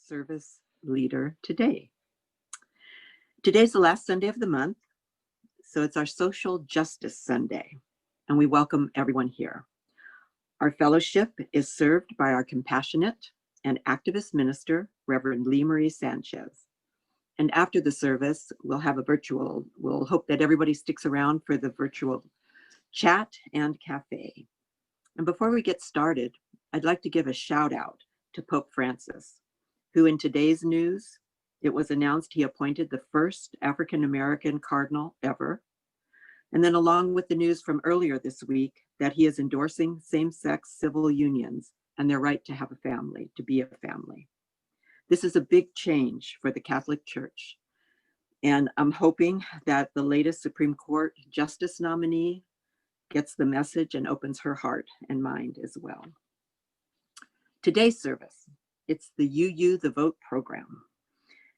service leader today. Today's the last Sunday of the month, so it's our Social Justice Sunday, and we welcome everyone here. Our fellowship is served by our compassionate and activist minister, Reverend Lee Marie Sanchez. And after the service, we'll hope that everybody sticks around for the virtual chat and cafe. And before we get started, I'd like to give a shout out to Pope Francis, who in today's news, it was announced he appointed the first African-American cardinal ever. And then along with the news from earlier this week that he is endorsing same-sex civil unions and their right to have a family, to be a family. This is a big change for the Catholic Church. And I'm hoping that the latest Supreme Court Justice nominee gets the message and opens her heart and mind as well. Today's service, it's the UU the Vote program.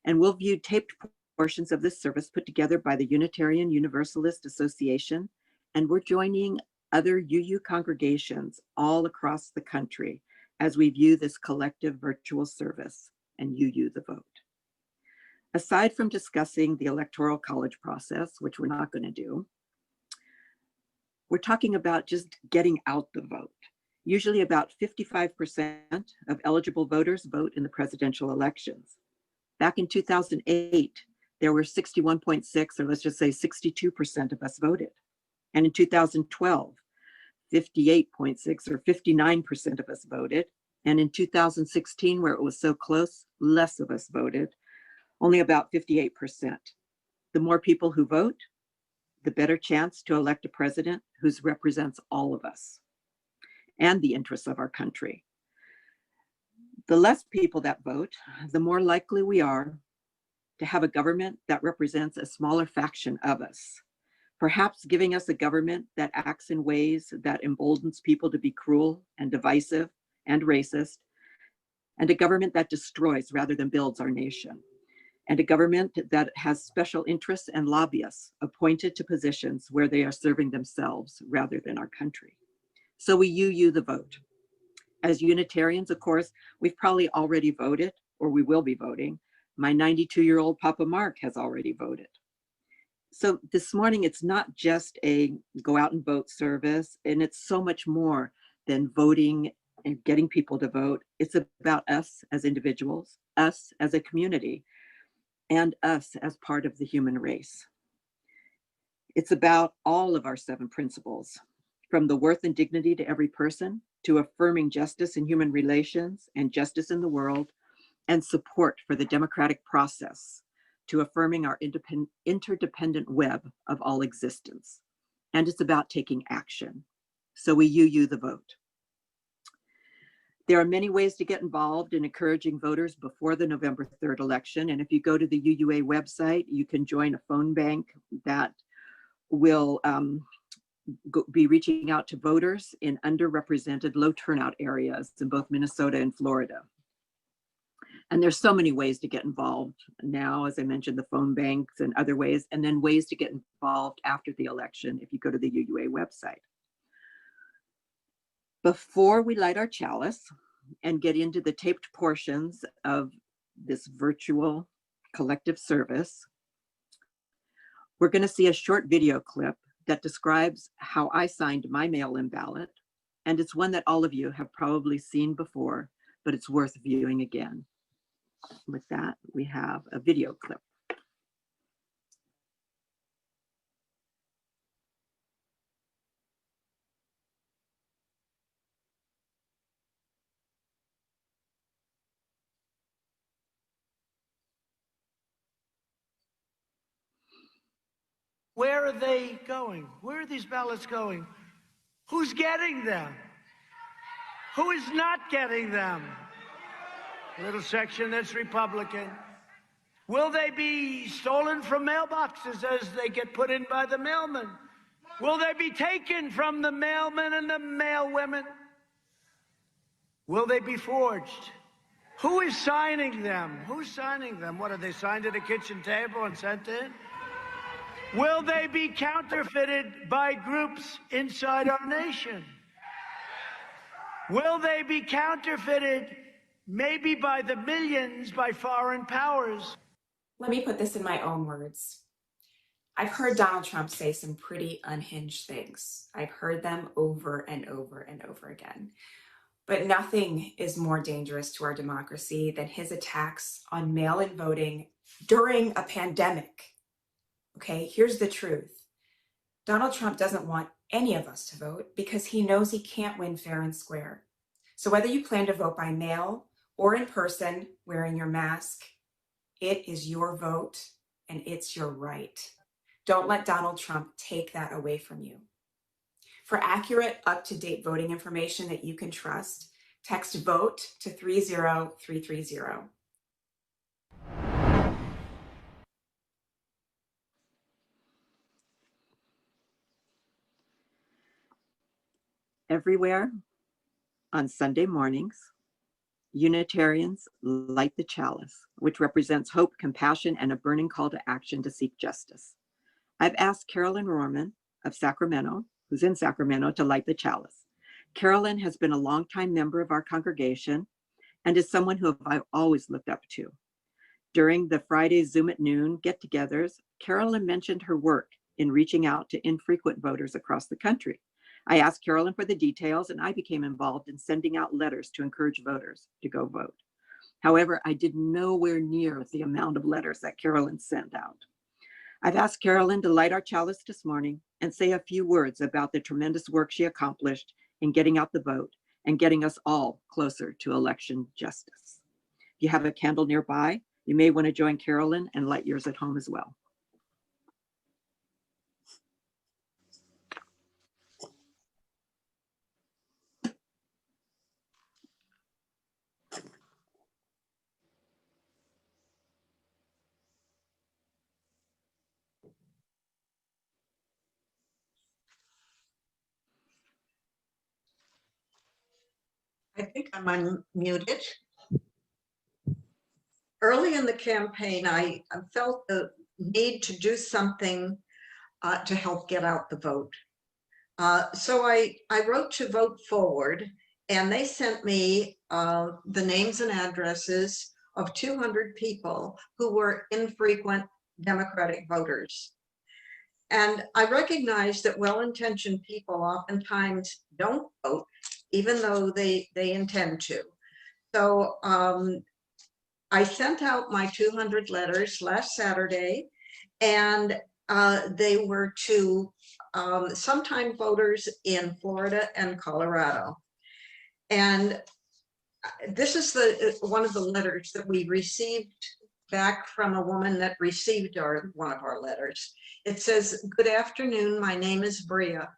And we'll view taped portions of this service put together by the Unitarian Universalist Association. And we're joining other UU congregations all across the country as we view this collective virtual service and UU the Vote. Aside from discussing the electoral college process, which we're not going to do, we're talking about just getting out the vote. Usually about 55% of eligible voters vote in the presidential elections. Back in 2008, there were 61.6, or let's just say 62% of us voted. And in 2012, 58.6 or 59% of us voted. And in 2016, where it was so close, less of us voted, only about 58%. The more people who vote, the better chance to elect a president who represents all of us and the interests of our country. The less people that vote, the more likely we are to have a government that represents a smaller faction of us, perhaps giving us a government that acts in ways that emboldens people to be cruel and divisive and racist, and a government that destroys rather than builds our nation, and a government that has special interests and lobbyists appointed to positions where they are serving themselves rather than our country. So we UU the vote. As Unitarians, of course, we've probably already voted, or we will be voting. My 92-year-old Papa Mark has already voted. So this morning, it's not just a go out and vote service, and it's so much more than voting and getting people to vote. It's about us as individuals, us as a community, and us as part of the human race. It's about all of our 7 principles, from the worth and dignity to every person, to affirming justice in human relations and justice in the world, and support for the democratic process, to affirming our interdependent web of all existence. And it's about taking action. So we UU the vote. There are many ways to get involved in encouraging voters before the November 3rd election. And if you go to the UUA website, you can join a phone bank that will be reaching out to voters in underrepresented, low turnout areas in both Minnesota and Florida. And there's so many ways to get involved now, as I mentioned, the phone banks and other ways, and then ways to get involved after the election if you go to the UUA website. Before we light our chalice and get into the taped portions of this virtual collective service, we're going to see a short video clip that describes how I signed my mail-in ballot. And it's one that all of you have probably seen before, but it's worth viewing again. With that, we have a video clip. Where are they going? Where are these ballots going? Who's getting them? Who is not getting them? A little section that's Republican. Will they be stolen from mailboxes as they get put in by the mailman? Will they be taken from the mailmen and the mailwomen? Will they be forged? Who is signing them? Who's signing them? What, are they signed at a kitchen table and sent in? Will they be counterfeited by groups inside our nation? Will they be counterfeited maybe by the millions by foreign powers. Let me put this in my own words. I've heard Donald Trump say some pretty unhinged things. I've heard them over and over and over again. But nothing is more dangerous to our democracy than his attacks on mail-in voting during a pandemic. Okay, here's the truth. Donald Trump doesn't want any of us to vote because he knows he can't win fair and square. So whether you plan to vote by mail or in person wearing your mask, it is your vote and it's your right. Don't let Donald Trump take that away from you. For accurate, up-to-date voting information that you can trust, text VOTE to 30330. Everywhere on Sunday mornings, Unitarians light the chalice, which represents hope, compassion, and a burning call to action to seek justice. I've asked Carolyn Rorman of Sacramento, who's in Sacramento, to light the chalice. Carolyn has been a longtime member of our congregation and is someone who I've always looked up to. During the Friday Zoom at noon get-togethers, Carolyn mentioned her work in reaching out to infrequent voters across the country. I asked Carolyn for the details, and I became involved in sending out letters to encourage voters to go vote. However, I did nowhere near the amount of letters that Carolyn sent out. I've asked Carolyn to light our chalice this morning and say a few words about the tremendous work she accomplished in getting out the vote and getting us all closer to election justice. If you have a candle nearby, you may want to join Carolyn and light yours at home as well. I think I'm unmuted. Early in the campaign, I felt the need to do something to help get out the vote. So I wrote to Vote Forward, and they sent me the names and addresses of 200 people who were infrequent Democratic voters. And I recognize that well-intentioned people oftentimes don't vote, even though they intend to. So I sent out my 200 letters last Saturday, and they were to sometime voters in Florida and Colorado. And this is one of the letters that we received back from a woman that received one of our letters. It says, "Good afternoon, my name is Bria.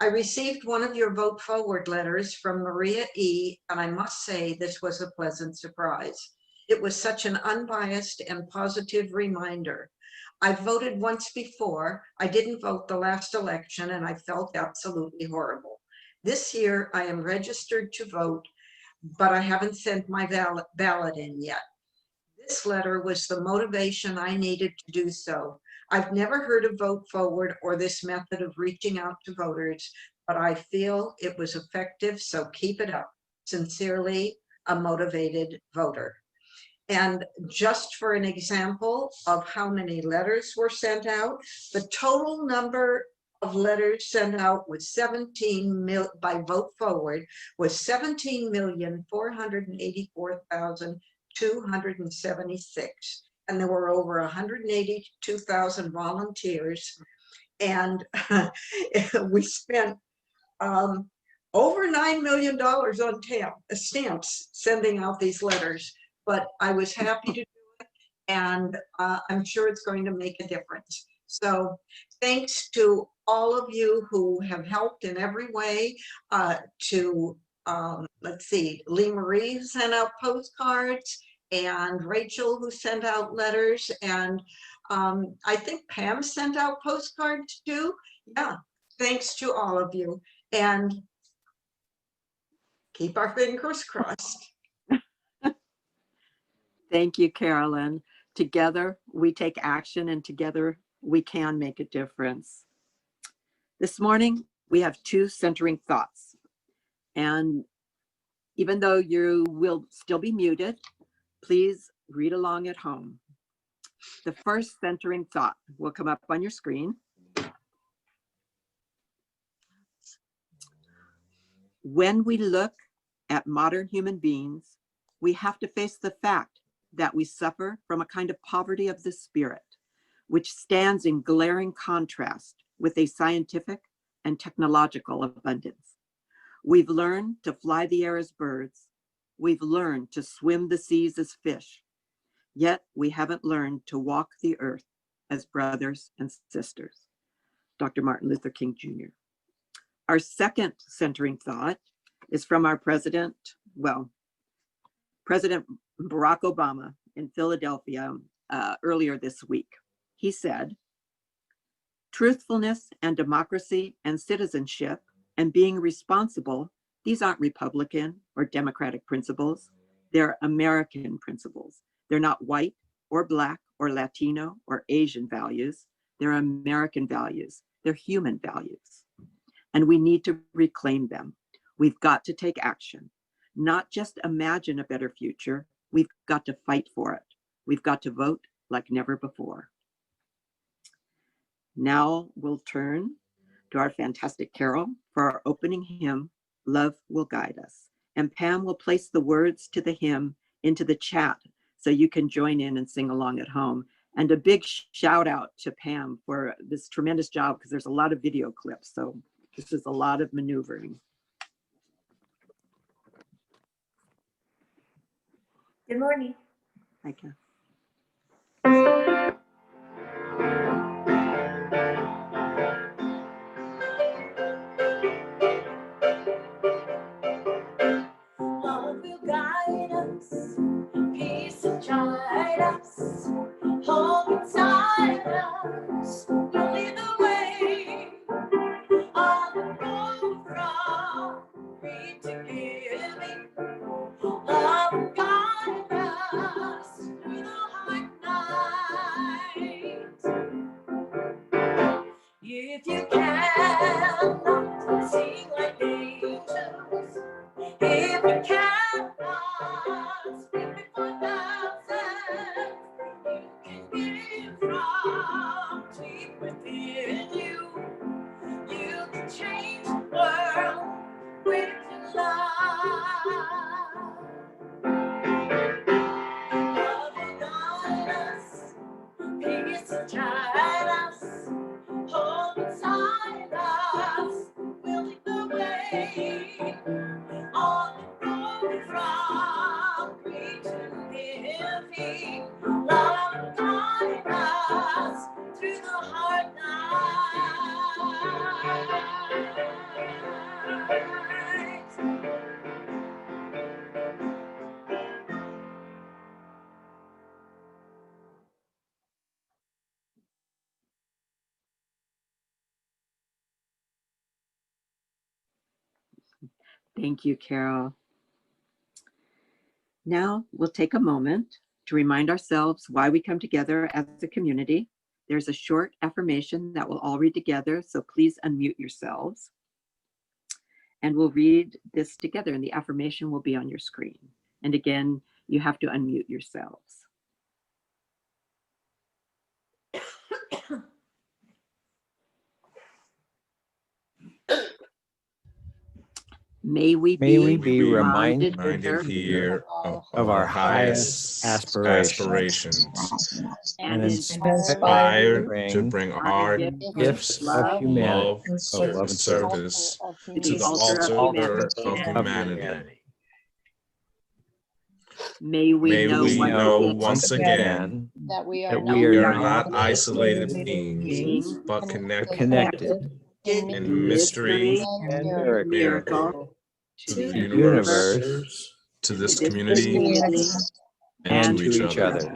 I received one of your Vote Forward letters from Maria E., and I must say this was a pleasant surprise. It was such an unbiased and positive reminder. I've voted once before. I didn't vote the last election, and I felt absolutely horrible. This year, I am registered to vote, but I haven't sent my ballot in yet. This letter was the motivation I needed to do so. I've never heard of Vote Forward or this method of reaching out to voters, but I feel it was effective, so keep it up. Sincerely, a motivated voter." And just for an example of how many letters were sent out, the total number of letters sent out was 17 by Vote Forward was 17,484,276. And there were over 182,000 volunteers. And we spent over $9 million on stamps sending out these letters. But I was happy to do it, and I'm sure it's going to make a difference. So thanks to all of you who have helped in every way. Let's see, Lee Marie who sent out postcards, and Rachel who sent out letters, and I think Pam sent out postcards too. Yeah, thanks to all of you, and keep our fingers crossed. Thank you, Carolyn. Together, we take action, and together, we can make a difference. This morning, we have two centering thoughts. And Even though you will still be muted, please read along at home. The first centering thought will come up on your screen. When we look at modern human beings, we have to face the fact that we suffer from a kind of poverty of the spirit, which stands in glaring contrast with a scientific and technological abundance. We've learned to fly the air as birds. We've learned to swim the seas as fish. Yet we haven't learned to walk the earth as brothers and sisters. Dr. Martin Luther King Jr. Our second centering thought is from our President Barack Obama in Philadelphia earlier this week. He said, "Truthfulness and democracy and citizenship and being responsible, these aren't Republican or Democratic principles. They're American principles. They're not white or black or Latino or Asian values. They're American values. They're human values. And we need to reclaim them. We've got to take action, not just imagine a better future. We've got to fight for it. We've got to vote like never before." Now we'll turn to our fantastic carol for our opening hymn, "Love Will Guide Us." And Pam will place the words to the hymn into the chat so you can join in and sing along at home. And a big shout out to Pam for this tremendous job, because there's a lot of video clips. So this is a lot of maneuvering. Good morning. Hi, Pam. Love will guide us, peace will guide us, hope inside us will lead the way on the road from greed to giving. Love will guide us through the hard night. If you cannot sing like angels, if you cannot speak before thousands, you can give from deep within you. You can change the world with your love. Love will guide us, peace will guide us, hope inside us will lead the way on the road from greed to giving. Love will guide us through the hard nights. Thank you, Carol. Now we'll take a moment to remind ourselves why we come together as a community. There's a short affirmation that we'll all read together, so please unmute yourselves. And we'll read this together, and the affirmation will be on your screen. And again, you have to unmute yourselves. May we be reminded here of our highest aspirations and inspired to bring our gifts of love humanity and service to to the altar of humanity. May we know once again that we that are we are not isolated beings, but connected in mystery and and miracle to the universe, to this community, and to each other.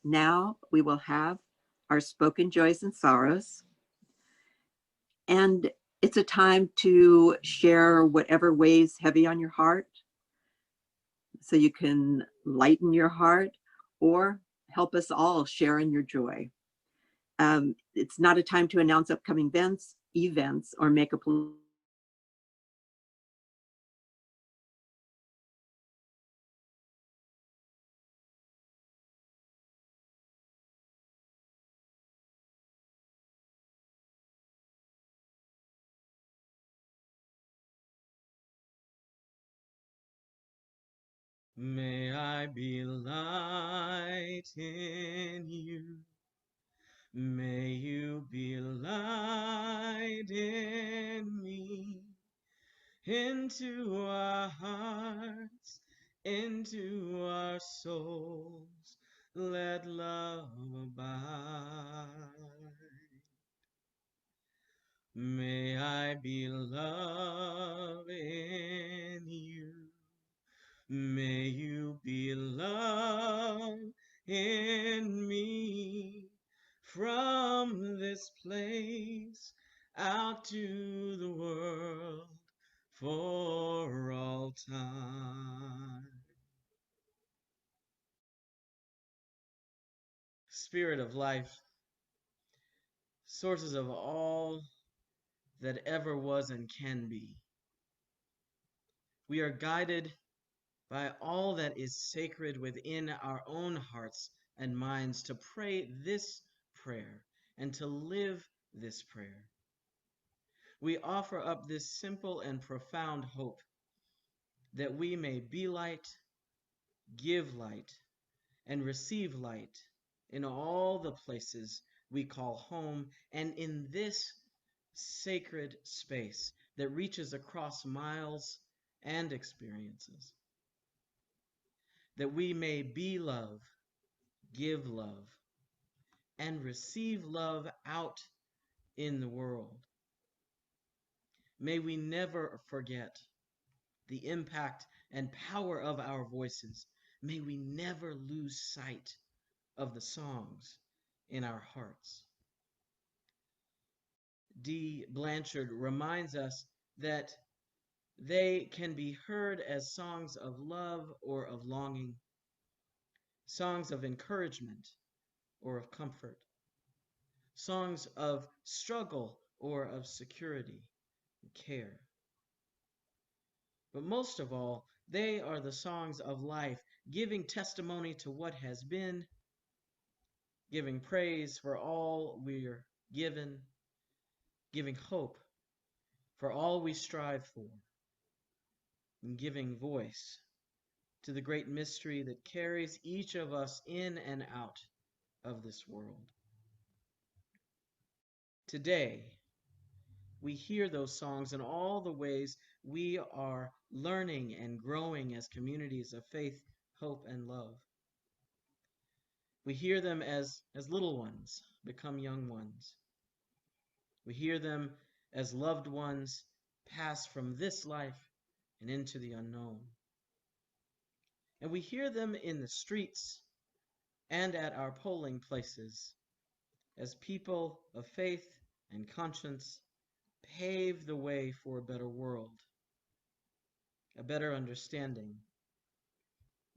Now we will have our spoken joys and sorrows. And it's a time to share whatever weighs heavy on your heart, so you can lighten your heart or help us all share in your joy. It's not a time to announce upcoming events, or make a May I be light in you. May you be light in me. Into our hearts, into our souls, let love abide. May I be love in you. May you be love in me. From this place out to the world for all time. Spirit of life, sources of all that ever was and can be, we are guided by all that is sacred within our own hearts and minds to pray this prayer and to live this prayer. We offer up this simple and profound hope that we may be light, give light, and receive light in all the places we call home, and in this sacred space that reaches across miles and experiences. That we may be love, give love, and receive love out in the world. May we never forget the impact and power of our voices. May we never lose sight of the songs in our hearts. D. Blanchard reminds us that they can be heard as songs of love or of longing, songs of encouragement or of comfort, songs of struggle or of security and care. But most of all, they are the songs of life, giving testimony to what has been, giving praise for all we're given, giving hope for all we strive for, and giving voice to the great mystery that carries each of us in and out of this world. Today, we hear those songs in all the ways we are learning and growing as communities of faith, hope, and love. We hear them as little ones become young ones. We hear them as loved ones pass from this life and into the unknown. And we hear them in the streets and at our polling places as people of faith and conscience pave the way for a better world, a better understanding,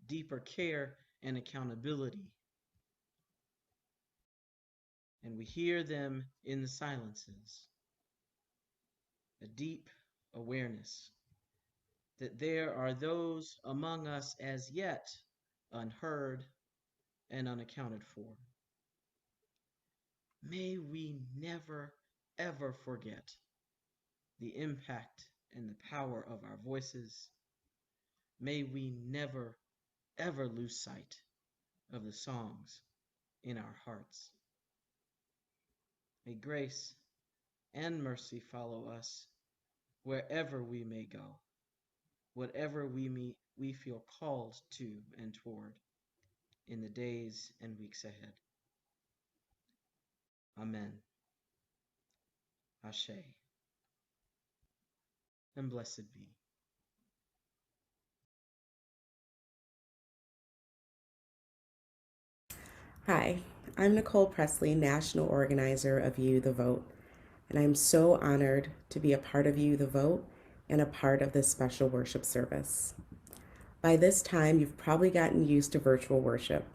deeper care and accountability. And we hear them in the silences, a deep awareness that there are those among us as yet unheard and unaccounted for. May we never, ever forget the impact and the power of our voices. May we never, ever lose sight of the songs in our hearts. May grace and mercy follow us wherever we may go, whatever we feel called to and toward in the days and weeks ahead. Amen. Ashe. And blessed be. Hi, I'm Nicole Presley, National Organizer of You the Vote, and I'm so honored to be a part of You the Vote and a part of this special worship service. By this time, you've probably gotten used to virtual worship.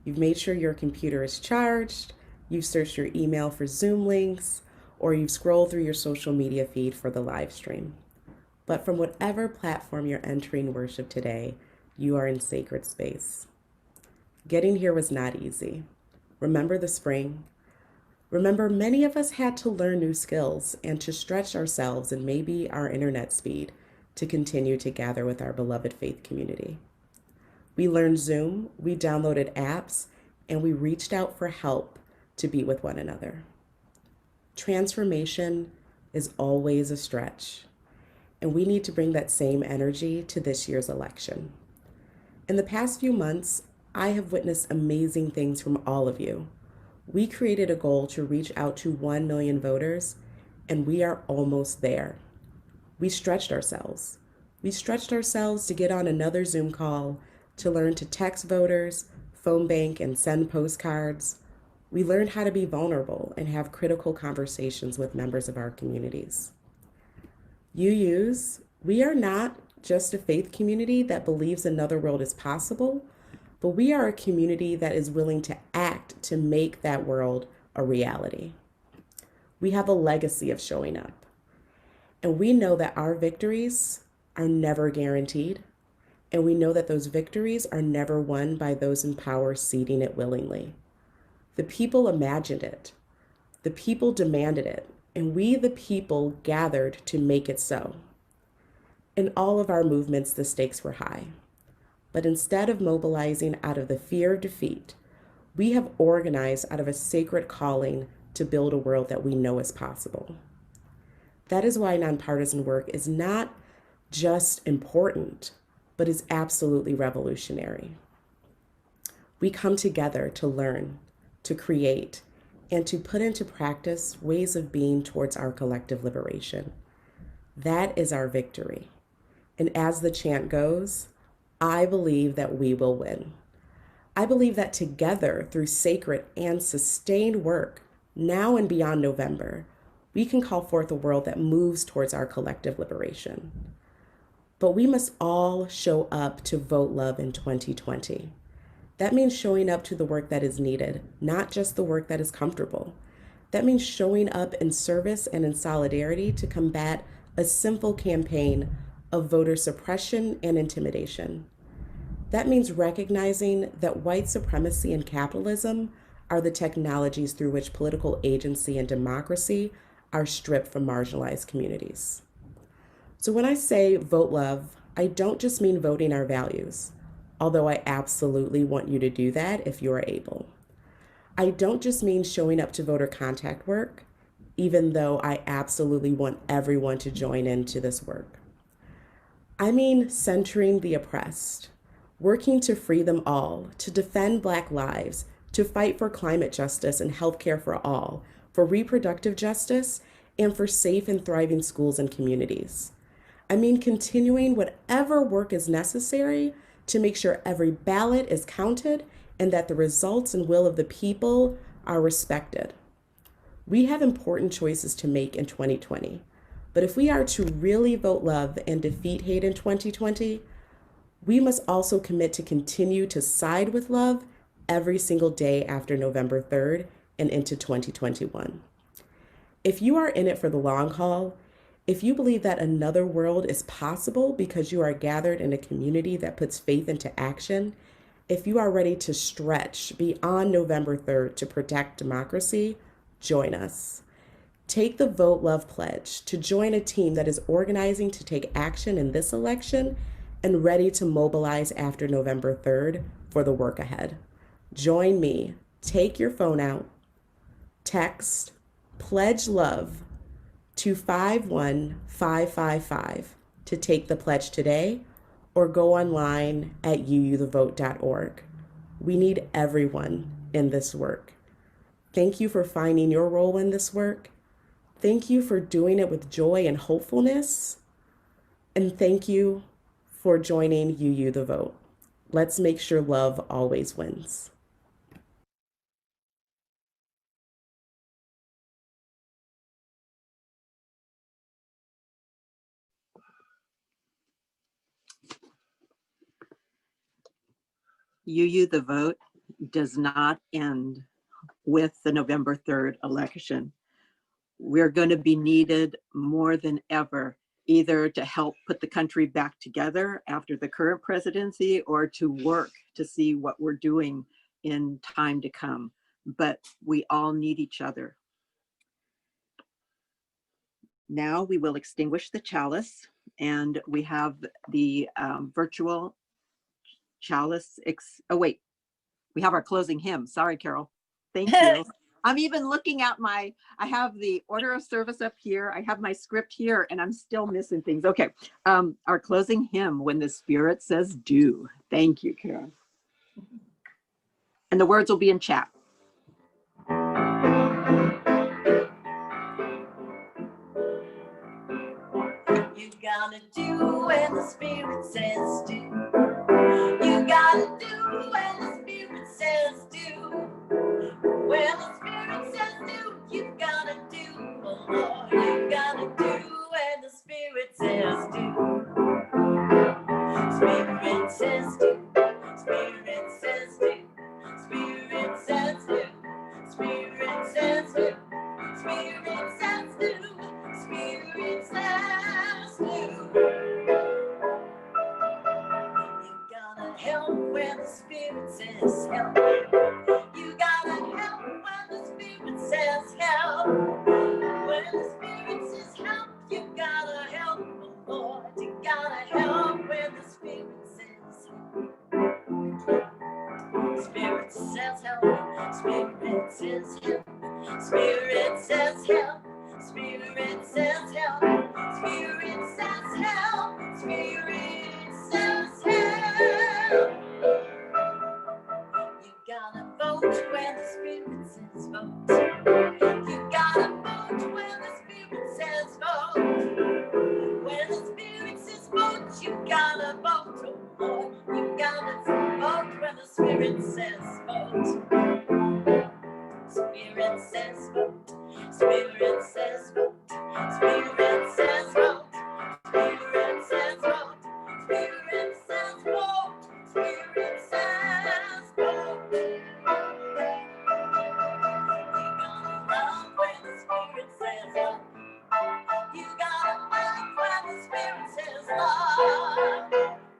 You've made sure your computer is charged, You've searched your email for Zoom links, or you've scrolled through your social media feed for the live stream. But from whatever platform you're entering worship today, you are in sacred space. Getting here was not easy. Remember the spring? Remember, many of us had to learn new skills and to stretch ourselves and maybe our internet speed to continue to gather with our beloved faith community. We learned Zoom, we downloaded apps, and we reached out for help to be with one another. Transformation is always a stretch, and we need to bring that same energy to this year's election. In the past few months, I have witnessed amazing things from all of you. We created a goal to reach out to 1 million voters, and we are almost there. We stretched ourselves. We stretched ourselves to get on another Zoom call, to learn to text voters, phone bank, and send postcards. We learned how to be vulnerable and have critical conversations with members of our communities. UUs, we are not just a faith community that believes another world is possible, but we are a community that is willing to act to make that world a reality. We have a legacy of showing up, and we know that our victories are never guaranteed, and we know that those victories are never won by those in power ceding it willingly. The people imagined it, the people demanded it, and we, the people, gathered to make it so. In all of our movements, the stakes were high. But instead of mobilizing out of the fear of defeat, we have organized out of a sacred calling to build a world that we know is possible. That is why nonpartisan work is not just important, but is absolutely revolutionary. We come together to learn, to create, and to put into practice ways of being towards our collective liberation. That is our victory. And as the chant goes, I believe that we will win. I believe that together, through sacred and sustained work, now and beyond November, we can call forth a world that moves towards our collective liberation. But we must all show up to vote love in 2020. That means showing up to the work that is needed, not just the work that is comfortable. That means showing up in service and in solidarity to combat a simple campaign of voter suppression and intimidation. That means recognizing that white supremacy and capitalism are the technologies through which political agency and democracy are stripped from marginalized communities. So when I say vote love, I don't just mean voting our values, although I absolutely want you to do that if you are able. I don't just mean showing up to voter contact work, even though I absolutely want everyone to join into this work. I mean centering the oppressed, working to free them all, to defend Black lives, to fight for climate justice and healthcare for all, for reproductive justice, and for safe and thriving schools and communities. I mean continuing whatever work is necessary to make sure every ballot is counted and that the results and will of the people are respected. We have important choices to make in 2020, but if we are to really vote love and defeat hate in 2020, we must also commit to continue to side with love every single day after November 3rd and into 2021. If you are in it for the long haul, if you believe that another world is possible because you are gathered in a community that puts faith into action, if you are ready to stretch beyond November 3rd to protect democracy, join us. Take the Vote Love Pledge to join a team that is organizing to take action in this election and ready to mobilize after November 3rd for the work ahead. Join me. Take your phone out, text Pledge Love to 51555 to take the pledge today, or go online at uuthevote.org. We need everyone in this work. Thank you for finding your role in this work. Thank you for doing it with joy and hopefulness. And thank you for joining UU the Vote. Let's make sure love always wins. UU the Vote does not end with the November 3rd election. We're going to be needed more than ever, either to help put the country back together after the current presidency or to work to see what we're doing in time to come. But we all need each other. Now we will extinguish the chalice, and we have the virtual chalice. We have our closing hymn. Sorry, Carol. Thank you. I'm even looking at I have the order of service up here. I have my script here, and I'm still missing things. Okay. Our closing hymn, When the Spirit Says Do. Thank you, Carol. And the words will be in chat. You gotta do when the Spirit says do. You gotta do when the Spirit says do. When the Spirit says do, you gotta do, oh Lord. You gotta do when the Spirit says do. Spirit says do. Spirit says do. Spirit says do. Spirit says do. Spirit says do. Spirit says do. You gotta help when the Spirit says help. You gotta help when the Spirit says help. When the Spirit says help, you gotta help, oh Lord. You gotta help when the Spirit says help. Spirit says help. Spirit says help. Spirit says help. Spirit says help. Spirit says help. Spirit says help. You gotta vote when the Spirit says vote. You gotta vote when the Spirit says vote. When the Spirit says vote, you gotta vote, oh Lord. You gotta vote when the Spirit says vote. Spirit says vote. Spirit says vote. Spirit says vote. Spirit says vote. Spirit says vote. Spirit says vote. You gotta love when the Spirit says love. You gotta love when the Spirit says love.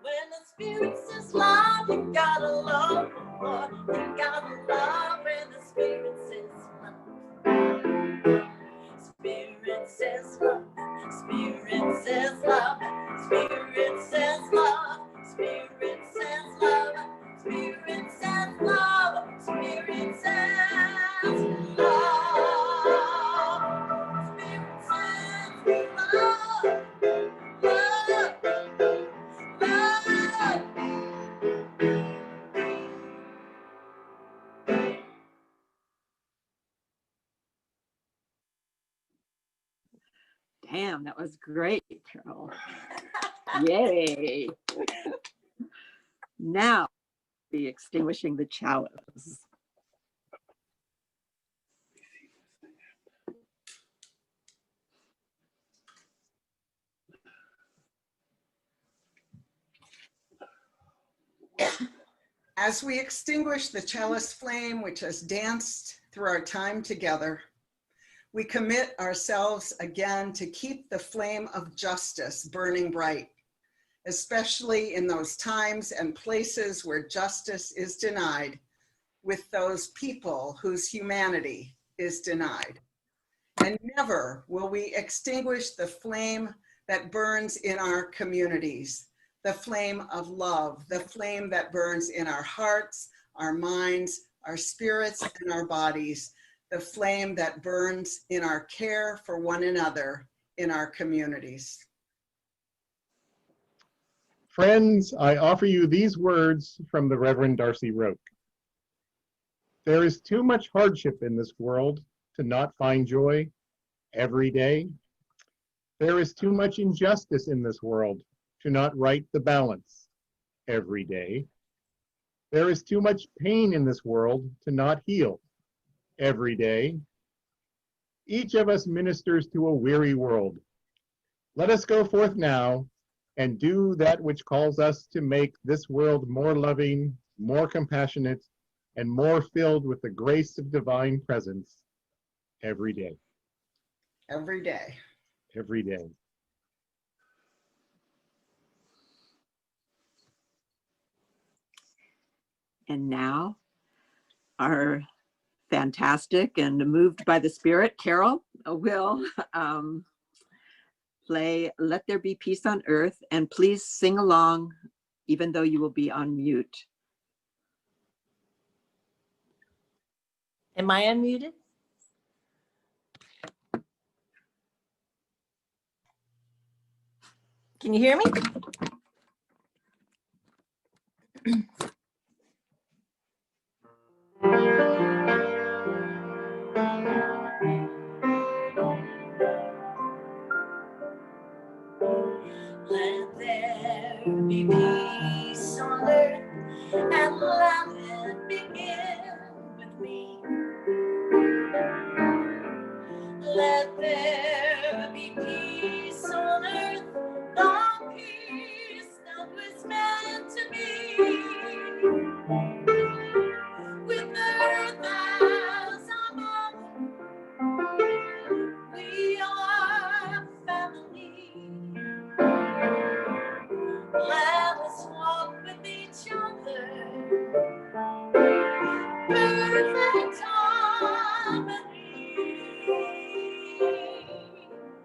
When the Spirit says love, you gotta love, oh Lord. You gotta love when the Spirit says love. Spirit says love. Spirit says love. Spirit says love. Spirit says love. Spirit says love. Spirit says love. Spirit says love. Damn, that was great, Carol. Yay. Now, be extinguishing the chalice. As we extinguish the chalice flame which has danced through our time together, we commit ourselves again to keep the flame of justice burning bright, especially in those times and places where justice is denied, with those people whose humanity is denied. And never will we extinguish the flame that burns in our communities, the flame of love, the flame that burns in our hearts, our minds, our spirits, and our bodies, the flame that burns in our care for one another in our communities. Friends, I offer you these words from the Reverend Darcy Roque. There is too much hardship in this world to not find joy every day. There is too much injustice in this world to not right the balance every day. There is too much pain in this world to not heal every day. Each of us ministers to a weary world. Let us go forth now and do that which calls us to make this world more loving, more compassionate, and more filled with the grace of divine presence every day. Every day. Every day. And now our fantastic and moved by the Spirit, Carol, will play Let There Be Peace on Earth, and please sing along even though you will be on mute. Am I unmuted? Can you hear me? Let there be peace on earth, and let it begin with me. Let there be peace on earth, the peace that was meant to be. With earth as our mother, we are family. Let us walk with each other, perfect harmony.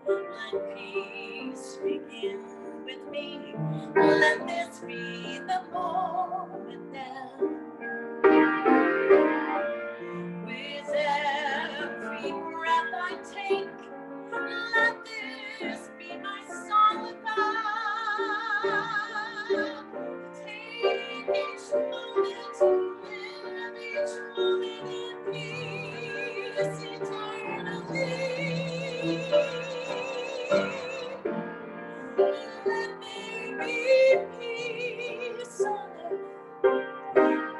Let peace begin with me. Let this be the moment now. With every breath I take, let this be my song of God. Take each moment to live each moment in peace eternally. Let there be peace on earth.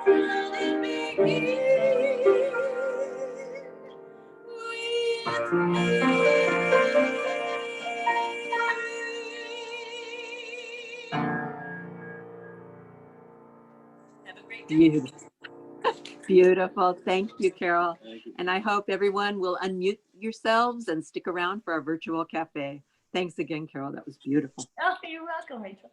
Let it begin with me. Have a great day. Beautiful. Beautiful. Thank you, Carol. And I hope everyone will unmute yourselves and stick around for our virtual cafe. Thanks again, Carol. That was beautiful. Oh, you're welcome, Rachel.